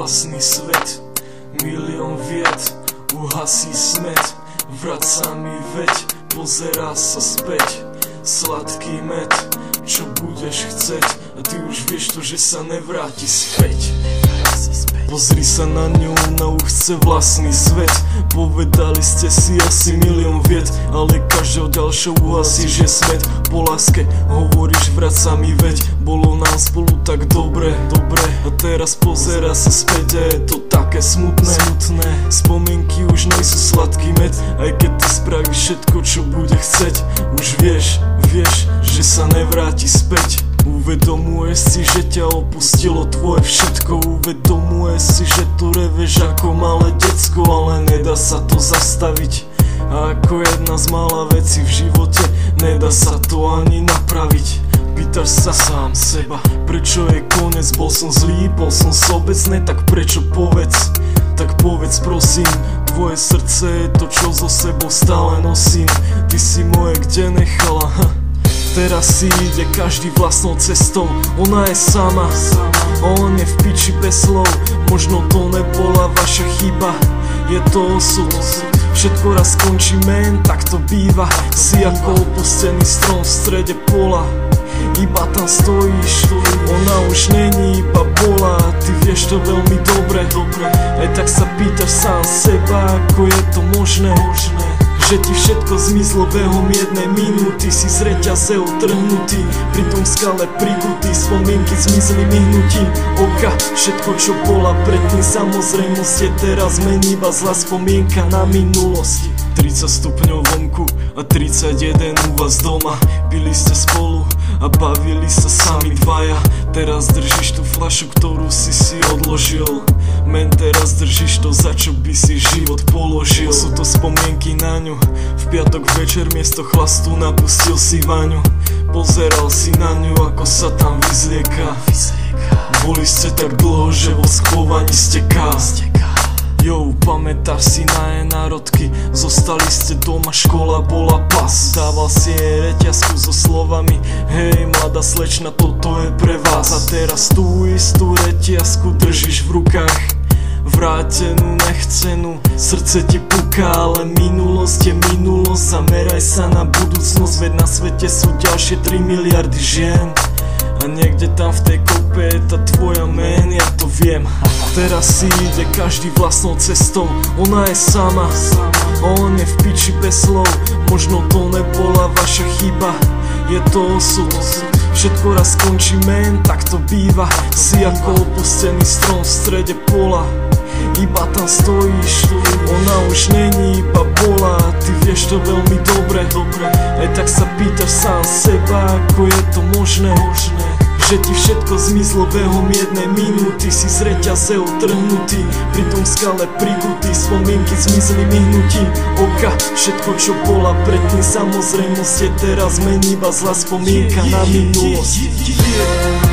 vlastný svet. Milión vied uhasí smet. Vraca mi veď, pozerá sa späť. Sladký med, čo budeš chceť, a ty už vieš to, že sa nevráti späť. Pozri sa na ňu, ona už chce vlastný svet. Povedali ste si asi milión vied, ale každého ďalšou uhasí, že smet. Po láske hovoríš, vraca mi veď. Bolo nám spolu tak dobre, a teraz pozerá sa späť a je to také smutné. Spomienky už nejsú sladký med, aj keď ty spravíš všetko, čo bude chceť. Už vieš, že sa nevráti späť. Uvedomuješ si, že ťa opustilo tvoje všetko. Uvedomuješ si, že tu reveš ako malé decko, ale nedá sa to zastaviť. A ako jedna z mála vecí v živote, nedá sa to ani napraviť. Pýtaš sa sám seba, prečo je koniec? Bol som zlý, bol som sobecný, tak prečo povedz? Tak povedz prosím, tvoje srdce je to, čo so sebou stále nosím. Ty si moje kde nechala, Teraz si ide každý vlastnou cestou. Ona je sama, on je v piči bez slov. Možno to nebola vaša chyba, je to osud. Všetko raz skončí, man, tak to býva. Si ako opustený strom v strede pola, iba tam stojíš. Ona už není, iba bola. Ty vieš to veľmi dobre. Aj tak sa pýtaš sám seba, ako je to možné, že ti všetko zmizlo behom jednej minúty. Si z reťaze otrhnutý, pri tom skale prikutý. Spomienky zmizli myhnutím oka. Všetko, čo bola predtým samozrejmosť, je teraz mení iba zlá spomienka na minulosť. 30 stupňov vonku a 31 u vás doma. Pili ste spolu a bavili sa sami dvaja. Teraz držíš tú fľašu, ktorú si odložil. Men, teraz držíš to, za čo by si život položil. Sú to spomienky na ňu. V piatok večer miesto chlastu napustil si vaňu. Pozeral si na ňu, ako sa tam vyzlieka. Boli ste tak dlho, že vo schovaní steká. Jo, pamätáš si na jej národky? Zostali ste doma, škola bola pas. Dával si jej reťazku so slovami: hej, mladá slečna, toto je pre vás. A teraz tú istú reťazku držíš v rukách, vrátenú, nechcenú. Srdce ti puká, ale minulosť je minulosť. Zameraj sa na budúcnosť, veď na svete sú ďalšie 3 miliardy žien. A niekde tam v tej kope je tá tvoja man, ja to viem. Teraz si ide každý vlastnou cestou. Ona je sama, on je v piči bez slov. Možno to nebola vaša chyba, je to osud. Všetko raz skončí, man, tak to býva. Si ako opustený strom v strede pola, iba tam stojíš. Ona už není, iba bola. Ty vieš to veľmi dobre. Aj tak sa pýtaš sám seba, ako je to možné, že ti všetko zmizlo behom jednej minúty. Si z reťaze otrhnutý, pri tom skale prikutý. Spomienky zmizli myhnutím oka. Všetko, čo bola predtým samozrejmosť, je teraz mení iba zlá spomienka na minulosť.